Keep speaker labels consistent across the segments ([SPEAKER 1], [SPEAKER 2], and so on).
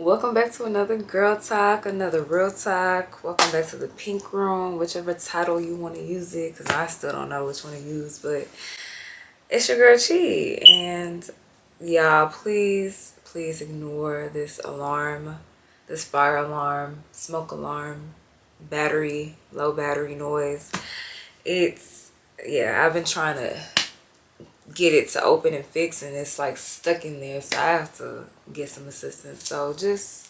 [SPEAKER 1] Welcome back to another girl talk, another real talk. Welcome back to the pink room, whichever title you want to use it, because I still don't know which one to use, but it's your girl Chi. And y'all, please ignore this alarm, this fire alarm, smoke alarm, low battery noise. Yeah, I've been trying to get it to open and fix, and it's like stuck in there, so I have to get some assistance. So just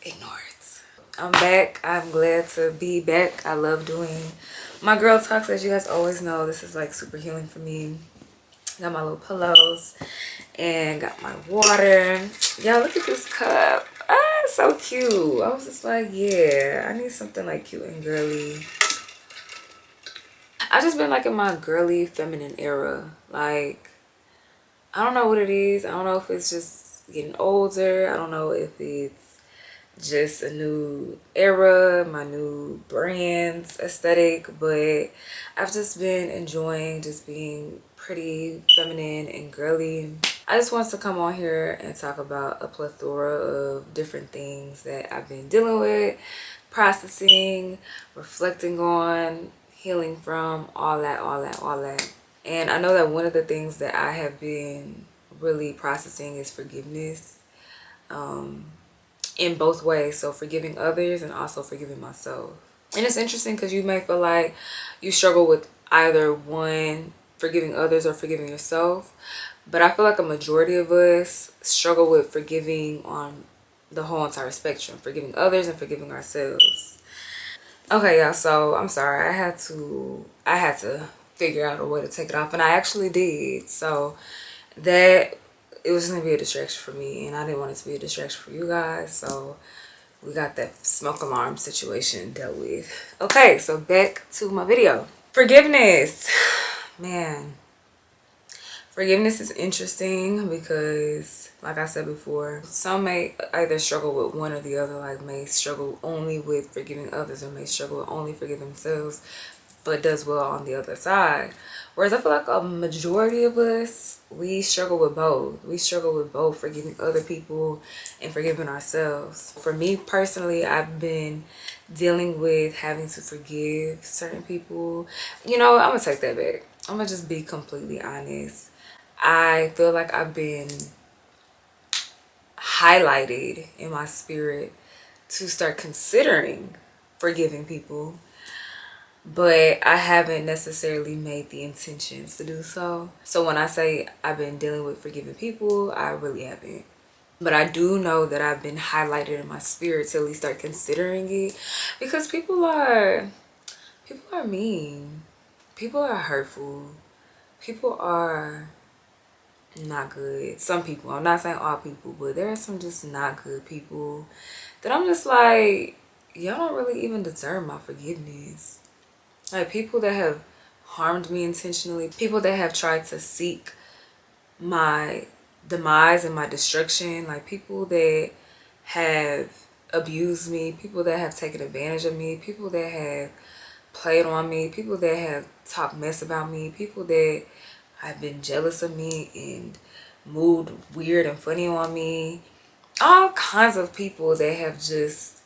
[SPEAKER 1] ignore it. I'm back. I'm glad to be back. I love doing my girl talks. As you guys always know, this is like super healing for me. Got my little pillows and got my water. Y'all, look at this cup. Ah, it's so cute. I was just like, yeah, I need something like cute and girly. I've just been like in my girly feminine era. Like, I don't know what it is. I don't know if it's just getting older. I don't know if it's just a new era, my new brand's aesthetic, but I've just been enjoying just being pretty feminine and girly. I just want to come on here and talk about a plethora of different things that I've been dealing with, processing, reflecting on, healing from, all that. And I know that one of the things that I have been really processing is forgiveness, in both ways. So forgiving others and also forgiving myself. And it's interesting because you may feel like you struggle with either one, forgiving others or forgiving yourself. But I feel like a majority of us struggle with forgiving on the whole entire spectrum, forgiving others and forgiving ourselves. Okay, y'all, so I'm sorry. I had to figure out a way to take it off, and I actually did. So that it was gonna be a distraction for me, and I didn't want it to be a distraction for you guys. So we got that smoke alarm situation dealt with. Okay, so back to my video. Forgiveness. Man, forgiveness is interesting because, like I said before, some may either struggle with one or the other, like may struggle only with forgiving others or may struggle with only forgiving themselves, but does well on the other side. Whereas I feel like a majority of us, we struggle with both. We struggle with both forgiving other people and forgiving ourselves. For me personally, I've been dealing with having to forgive certain people. You know, I'm gonna take that back. I'm gonna just be completely honest. I feel like I've been highlighted in my spirit to start considering forgiving people, but I haven't necessarily made the intentions to do so. So when I say I've been dealing with forgiving people, I really haven't. But I do know that I've been highlighted in my spirit to at least start considering it, because people are mean. People are hurtful. People are not good. Some people, I'm not saying all people, but there are some just not good people that I'm just like, y'all don't really even deserve my forgiveness. Like people that have harmed me intentionally, people that have tried to seek my demise and my destruction, like people that have abused me, people that have taken advantage of me, people that have played on me, people that have talked mess about me, people that have been jealous of me and moved weird and funny on me. All kinds of people that have just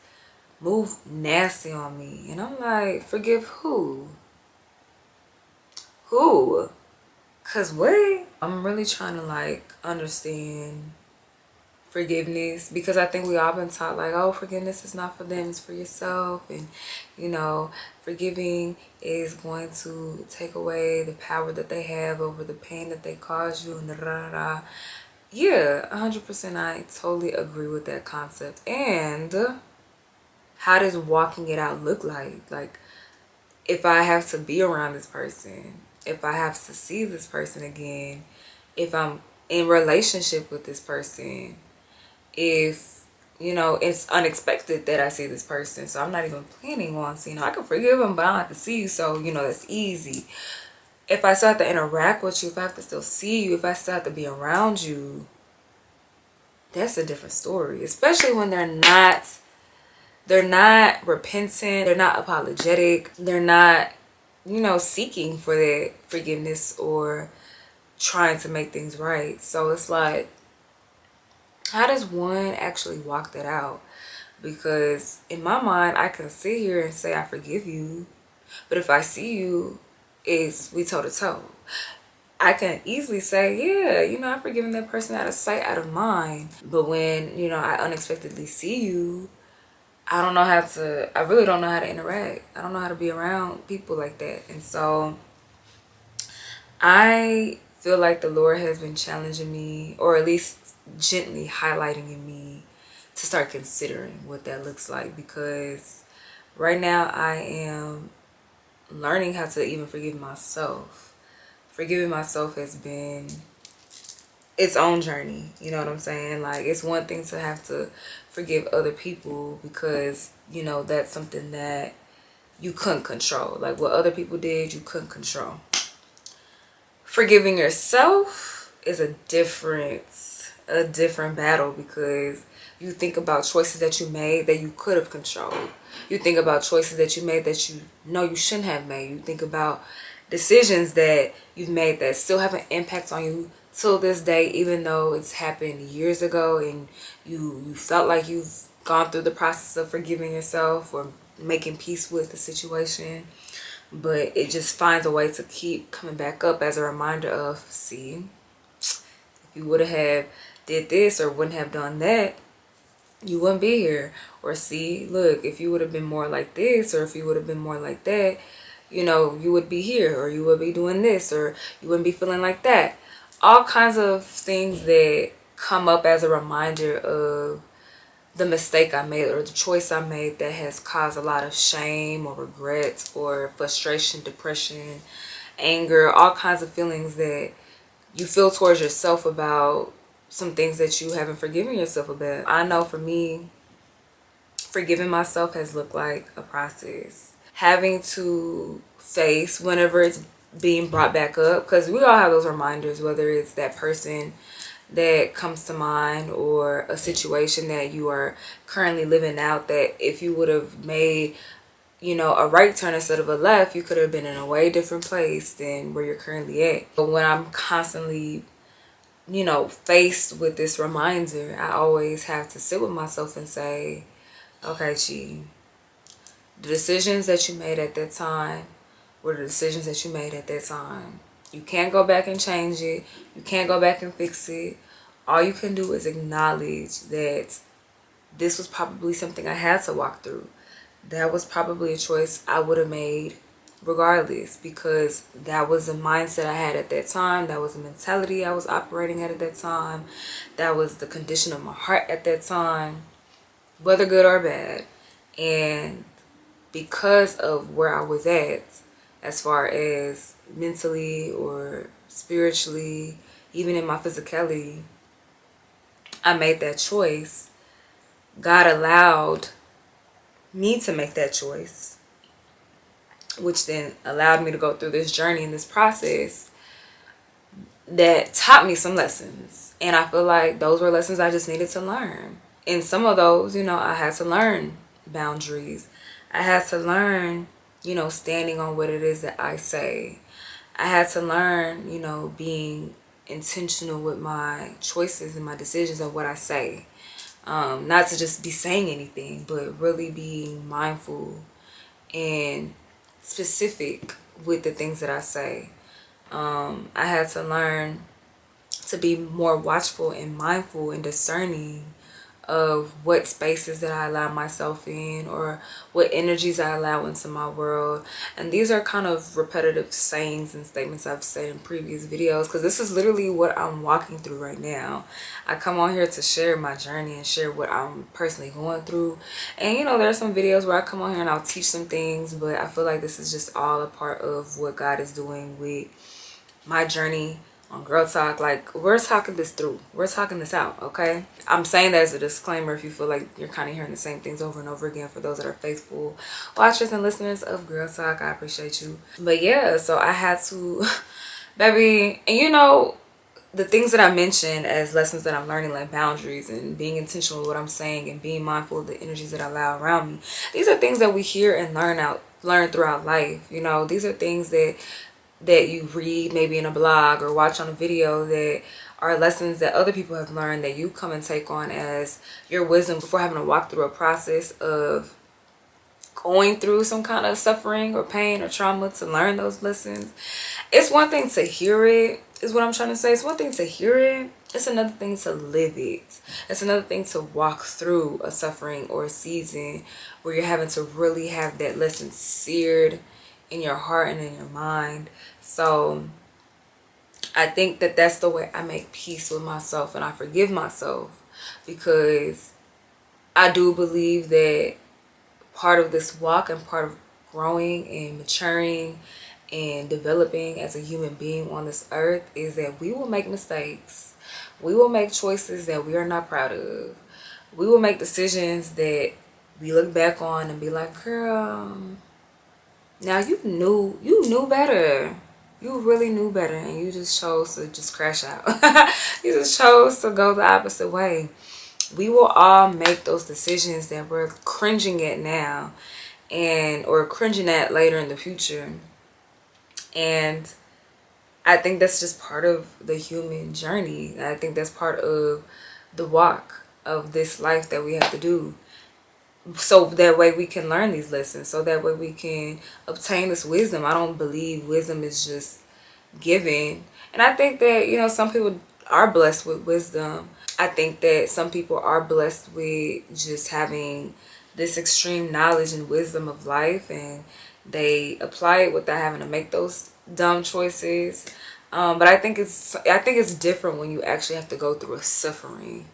[SPEAKER 1] moved nasty on me. And I'm like, forgive who? Who? Cause what? I'm really trying to like understand forgiveness, because I think we all been taught like, oh, forgiveness is not for them, it's for yourself, and you know, forgiving is going to take away the power that they have over the pain that they caused you, and da da da. Yeah, 100%. I totally agree with that concept. And how does walking it out look like? Like, if I have to be around this person, if I have to see this person again, if I'm in relationship with this person, if you know it's unexpected that I see this person, so I'm not even planning on seeing them. I can forgive them, but I don't have to see you, so you know that's easy. If I still have to interact with you, if I have to still see you, if I still have to be around you, that's a different story. Especially when they're not repentant, they're not apologetic, they're not, you know, seeking for that forgiveness or trying to make things right. So it's like, How does one actually walk that out? Because in my mind, I can sit here and say I forgive you, but if I see you, it's we toe to toe. I can easily say, yeah, you know, I've forgiven that person out of sight, out of mind. But when, you know, I unexpectedly see you, I don't know how to, I really don't know how to interact. I don't know how to be around people like that. And so I feel like the Lord has been challenging me, or at least gently highlighting in me, to start considering what that looks like. Because right now I am learning how to even forgive myself. Forgiving myself has been its own journey, you know what I'm saying? Like, it's one thing to have to forgive other people because, you know, that's something that you couldn't control. Like, what other people did, you couldn't control. Forgiving yourself is a different battle, because you think about choices that you made that you could have controlled. You think about choices that you made that you know you shouldn't have made. You think about decisions that you've made that still have an impact on you till this day, even though it's happened years ago and you felt like you've gone through the process of forgiving yourself or making peace with the situation. But it just finds a way to keep coming back up as a reminder of, see, if you would have did this or wouldn't have done that, you wouldn't be here. Or see, look, if you would have been more like this, or if you would have been more like that, you know, you would be here, or you would be doing this, or you wouldn't be feeling like that. All kinds of things that come up as a reminder of the mistake I made or the choice I made that has caused a lot of shame or regret or frustration, depression, anger, all kinds of feelings that you feel towards yourself about some things that you haven't forgiven yourself about. I know for me, forgiving myself has looked like a process. Having to face whenever it's being brought back up, because we all have those reminders, whether it's that person that comes to mind or a situation that you are currently living out, that if you would have made, you know, a right turn instead of a left, you could have been in a way different place than where you're currently at. But when I'm constantly, you know, faced with this reminder, I always have to sit with myself and say, okay, Chi, the decisions that you made at that time were the decisions that you made at that time. You can't go back and change it. You can't go back and fix it. All you can do is acknowledge that this was probably something I had to walk through. That was probably a choice I would have made regardless, because that was the mindset I had at that time. That was the mentality I was operating at that time. That was the condition of my heart at that time, whether good or bad. And because of where I was at, as far as mentally or spiritually, even in my physicality, I made that choice. God allowed me to make that choice, which then allowed me to go through this journey and this process that taught me some lessons. And I feel like those were lessons I just needed to learn. And some of those, you know, I had to learn boundaries. I had to learn, you know, standing on what it is that I say. I had to learn, you know, being intentional with my choices and my decisions of what I say. Not to just be saying anything, but really being mindful and specific with the things that I say. I had to learn to be more watchful and mindful and discerning of what spaces that I allow myself in, or what energies I allow into my world. And these are kind of repetitive sayings and statements I've said in previous videos, because this is literally what I'm walking through right now. I come on here to share my journey and share what I'm personally going through. And you know, there are some videos where I come on here and I'll teach some things, but I feel like this is just all a part of what God is doing with my journey on Girl Talk. Like, we're talking this through. We're talking this out, okay? I'm saying that as a disclaimer if you feel like you're kind of hearing the same things over and over again. For those that are faithful watchers and listeners of Girl Talk, I appreciate you. But yeah, so I had to, baby, and you know, the things that I mentioned as lessons that I'm learning, like boundaries and being intentional with what I'm saying and being mindful of the energies that I allow around me. These are things that we hear and learn throughout life. You know, these are things that you read maybe in a blog or watch on a video that are lessons that other people have learned that you come and take on as your wisdom before having to walk through a process of going through some kind of suffering or pain or trauma to learn those lessons. It's one thing to hear it, is what I'm trying to say. It's one thing to hear it. It's another thing to live it. It's another thing to walk through a suffering or a season where you're having to really have that lesson seared in your heart and in your mind. So I think that that's the way I make peace with myself and I forgive myself, because I do believe that part of this walk and part of growing and maturing and developing as a human being on this earth is that we will make mistakes. We will make choices that we are not proud of. We will make decisions that we look back on and be like, girl, now you knew better. You really knew better, and you just chose to just crash out. You just chose to go the opposite way. We will all make those decisions that we're cringing at now or cringing at later in the future. And I think that's just part of the human journey. I think that's part of the walk of this life that we have to do. So that way we can learn these lessons. So that way we can obtain this wisdom. I don't believe wisdom is just given. And I think that, you know, some people are blessed with wisdom. I think that some people are blessed with just having this extreme knowledge and wisdom of life, and they apply it without having to make those dumb choices. But I think it's different when you actually have to go through a suffering.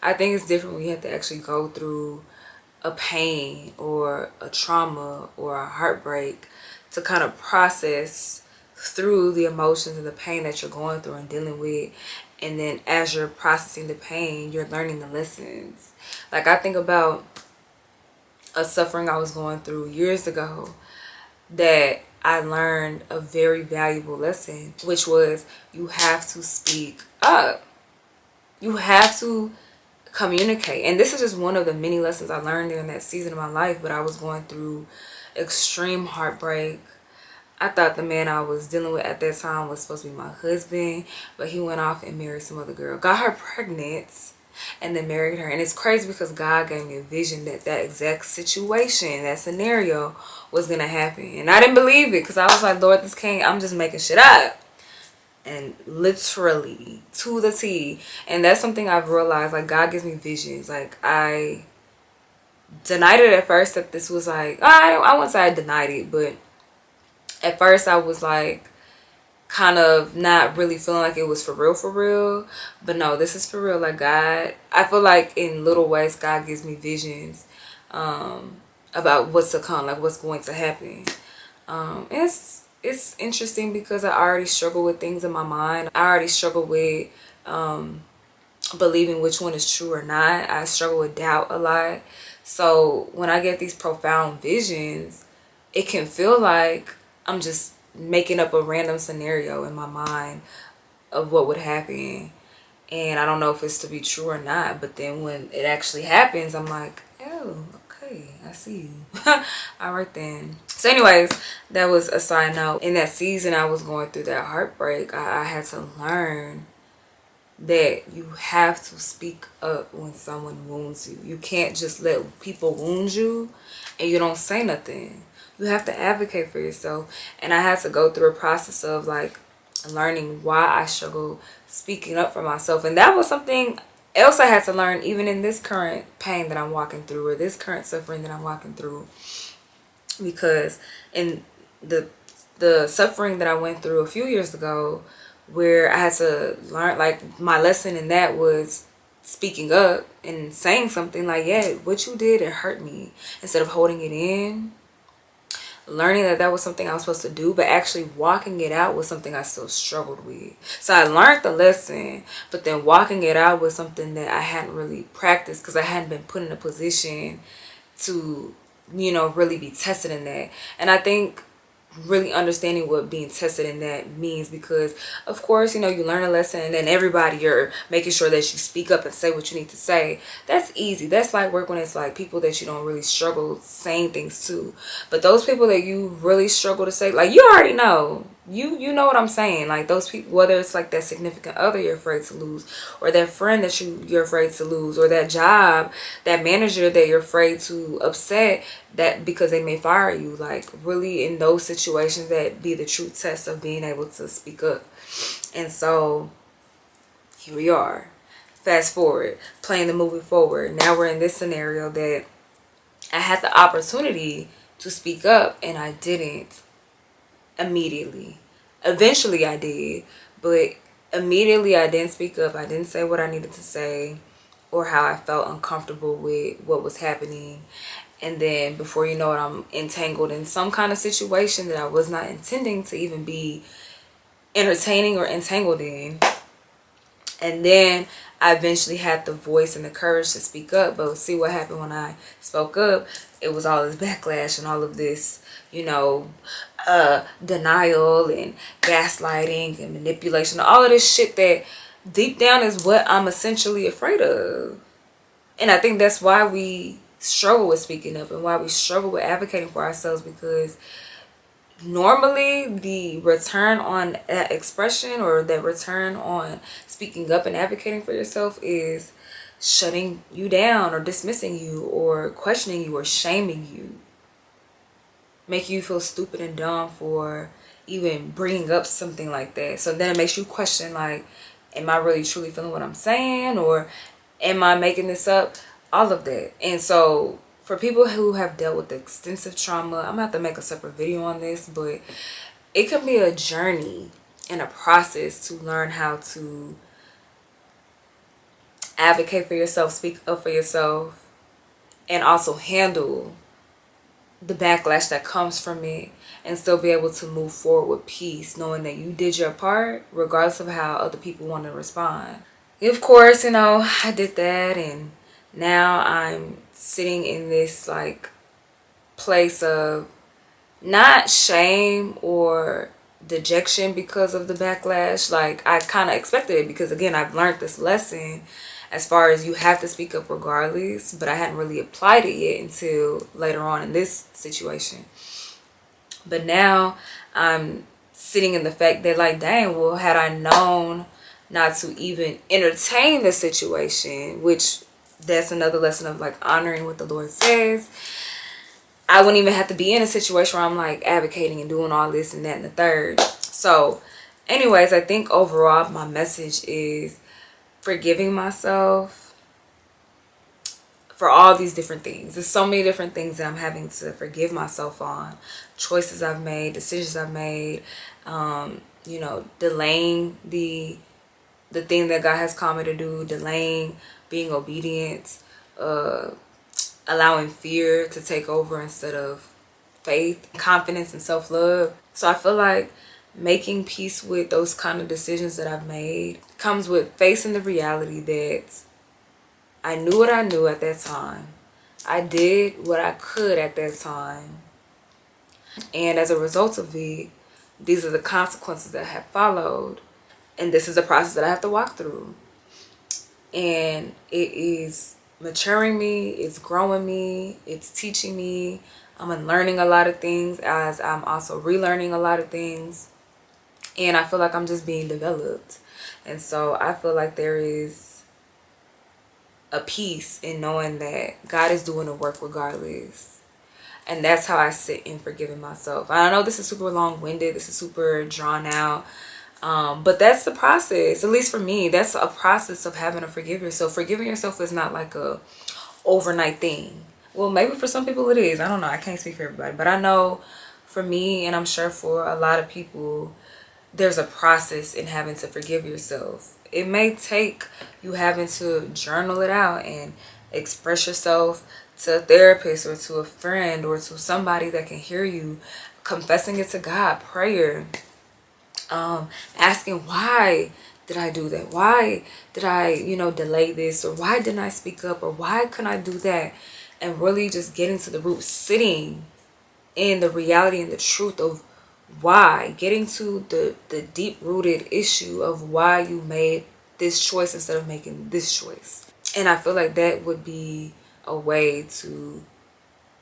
[SPEAKER 1] I think it's different when you have to actually go through a pain or a trauma or a heartbreak to kind of process through the emotions and the pain that you're going through and dealing with. And then as you're processing the pain, you're learning the lessons. Like, I think about a suffering I was going through years ago that I learned a very valuable lesson, which was you have to speak up. You have to communicate. And this is just one of the many lessons I learned during that season of my life. But I was going through extreme heartbreak. I thought the man I was dealing with at that time was supposed to be my husband, but he went off and married some other girl, got her pregnant, and then married her. And it's crazy because God gave me a vision that that exact situation, that scenario was going to happen. And I didn't believe it because I was like, Lord, this can't, I'm just making shit up. And literally to the T. And that's something I've realized, like, God gives me visions. Like, I denied it at first that this was like, I wouldn't say I denied it, but at first I was like kind of not really feeling like it was for real. But no, this is for real. Like, God, I feel like in little ways God gives me visions about what's to come, like what's going to happen. It's interesting because I already struggle with things in my mind. I already struggle with believing which one is true or not. I struggle with doubt a lot. So when I get these profound visions, it can feel like I'm just making up a random scenario in my mind of what would happen. And I don't know if it's to be true or not. But then when it actually happens, I'm like, oh, okay, I see you. All right then. So anyways, that was a side note. In that season I was going through that heartbreak, I had to learn that you have to speak up when someone wounds you. You can't just let people wound you and you don't say nothing. You have to advocate for yourself. And I had to go through a process of like learning why I struggle speaking up for myself. And that was something else I had to learn even in this current pain that I'm walking through, or this current suffering that I'm walking through. Because in the suffering that I went through a few years ago, where I had to learn, like, my lesson in that was speaking up and saying something like, yeah, what you did, it hurt me, instead of holding it in. Learning that that was something I was supposed to do, but actually walking it out was something I still struggled with. So I learned the lesson, but then walking it out was something that I hadn't really practiced because I hadn't been put in a position to, you know, really be tested in that. And I think really understanding what being tested in that means, because of course, you know, you learn a lesson and then everybody, you're making sure that you speak up and say what you need to say. That's easy. That's like work when it's like people that you don't really struggle saying things to. But those people that you really struggle to say, like, you already know you know what I'm saying, like those people, whether it's like that significant other you're afraid to lose, or that friend that you're afraid to lose, or that job, that manager that you're afraid to upset, that because they may fire you. Like really in those situations, that be the true test of being able to speak up. And so here we are, fast forward, playing the movie forward. Now we're in this scenario that I had the opportunity to speak up and I didn't immediately. Eventually I did, but immediately I didn't speak up. I didn't say what I needed to say or how I felt uncomfortable with what was happening. And then before you know it, I'm entangled in some kind of situation that I was not intending to even be entertaining or entangled in. And then I eventually had the voice and the courage to speak up. But see what happened when I spoke up? It was all this backlash and all of this, you know, denial and gaslighting and manipulation. All of this shit that deep down is what I'm essentially afraid of. And I think that's why we struggle with speaking up and why we struggle with advocating for ourselves, because normally the return on that expression or that return on speaking up and advocating for yourself is shutting you down or dismissing you or questioning you or shaming you, making you feel stupid and dumb for even bringing up something like that. So then it makes you question, like, am I really truly feeling what I'm saying, or am I making this up? All of that. And so for people who have dealt with extensive trauma, I'm gonna have to make a separate video on this, but it can be a journey and a process to learn how to advocate for yourself, speak up for yourself, and also handle the backlash that comes from it, and still be able to move forward with peace, knowing that you did your part regardless of how other people want to respond. Of course, you know, I did that, and now I'm sitting in this like place of not shame or dejection because of the backlash. Like I kind of expected it, because again, I've learned this lesson as far as you have to speak up regardless, but I hadn't really applied it yet until later on in this situation. But now I'm sitting in the fact that, like, dang, well, had I known not to even entertain the situation, which that's another lesson of like honoring what the Lord says, I wouldn't even have to be in a situation where I'm like advocating and doing all this and that and the third. So anyways, I think overall my message is forgiving myself for all these different things. There's so many different things that I'm having to forgive myself on. Choices I've made, decisions I've made, you know, delaying the thing that God has called me to do, delaying being obedient, allowing fear to take over instead of faith, confidence, and self-love. So I feel like making peace with those kind of decisions that I've made comes with facing the reality that I knew what I knew at that time. I did what I could at that time. And as a result of it, these are the consequences that have followed. And this is the process that I have to walk through. And it is maturing me, it's growing me, it's teaching me. I'm unlearning a lot of things as I'm also relearning a lot of things. And I feel like I'm just being developed. And so I feel like there is a peace in knowing that God is doing the work regardless. And that's how I sit in forgiving myself. I know this is super long-winded, this is super drawn out. But that's the process. At least for me, that's a process of having to forgive yourself. Forgiving yourself is not like a overnight thing. Well, maybe for some people it is. I don't know. I can't speak for everybody. But I know for me, and I'm sure for a lot of people, there's a process in having to forgive yourself. It may take you having to journal it out and express yourself to a therapist or to a friend or to somebody that can hear you, confessing it to God, prayer. Asking, why did I do that? Why did I, you know, delay this? Or why didn't I speak up? Or why couldn't I do that? And really just getting to the root, sitting in the reality and the truth of why, getting to the deep-rooted issue of why you made this choice instead of making this choice. And I feel like that would be a way to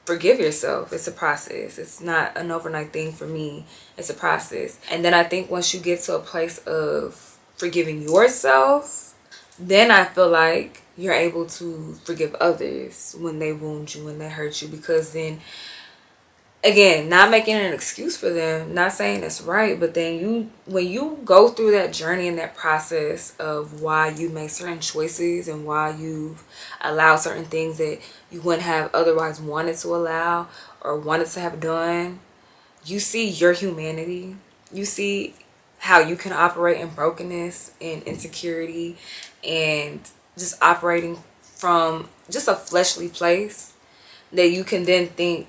[SPEAKER 1] forgive yourself. It's a process. It's not an overnight thing for me. It's a process. And then I think once you get to a place of forgiving yourself, then I feel like you're able to forgive others when they wound you, when they hurt you, because then, again, not making an excuse for them, not saying it's right, but then when you go through that journey and that process of why you make certain choices and why you've allowed certain things that you wouldn't have otherwise wanted to allow or wanted to have done, you see your humanity. You see how you can operate in brokenness and insecurity and just operating from just a fleshly place, that you can then think,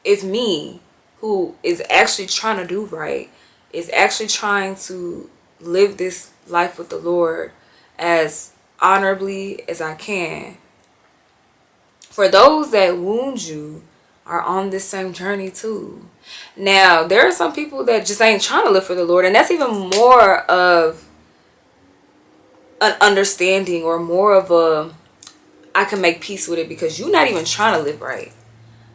[SPEAKER 1] if me, who is actually trying to do right, is actually trying to live this life with the Lord as honorably as I can, for those that wound you are on this same journey too. Now, there are some people that just ain't trying to live for the Lord, and that's even more of an understanding, or more of a, I can make peace with it, because you're not even trying to live right.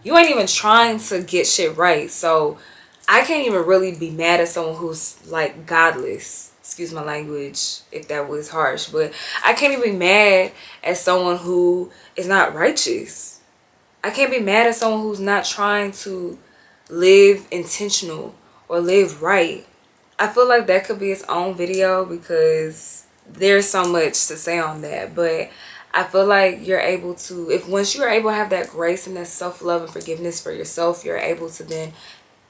[SPEAKER 1] You ain't even trying to get shit right. So I can't even really be mad at someone who's like godless. Excuse my language if that was harsh, but I can't even be mad at someone who is not righteous. I can't be mad at someone who's not trying to live intentional or live right. I feel like that could be its own video, because there's so much to say on that. But I feel like you're able to, if once you're able to have that grace and that self-love and forgiveness for yourself, you're able to then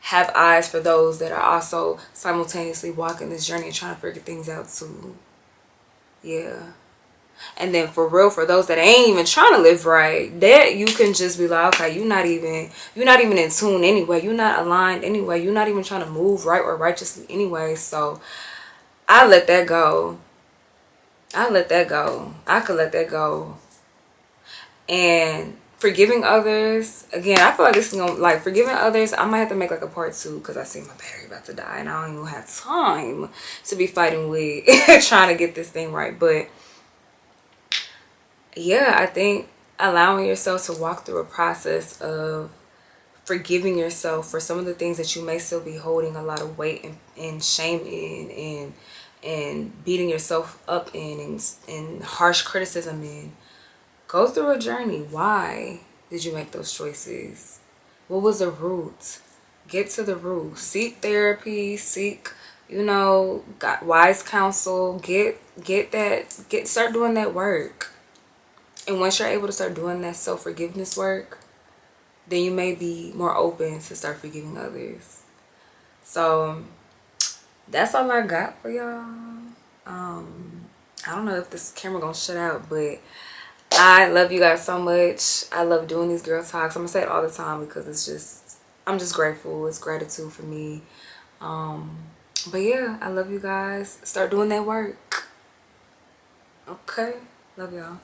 [SPEAKER 1] have eyes for those that are also simultaneously walking this journey and trying to figure things out too. Yeah. And then for real, for those that ain't even trying to live right, that you can just be like, okay, you're not even in tune anyway. You're not aligned anyway. You're not even trying to move right or righteously anyway. So I let that go. I let that go. I could let that go. And forgiving others, again, I feel like this is gonna, like, forgiving others, I might have to make like a part 2, because I see my battery about to die and I don't even have time to be fighting with trying to get this thing right. But yeah, I think allowing yourself to walk through a process of forgiving yourself for some of the things that you may still be holding a lot of weight and shame in, and beating yourself up in, and harsh criticism in. Go through a journey. Why did you make those choices? What was the root? Get to the root. Seek therapy. Seek, wise counsel. Start doing that work. And once you're able to start doing that self-forgiveness work, then you may be more open to start forgiving others. So that's all I got for y'all. I don't know if this camera gonna shut out, but I love you guys so much. I love doing these girl talks. I'm gonna say it all the time, because I'm just grateful. It's gratitude for me. But yeah, I love you guys. Start doing that work. Okay, love y'all.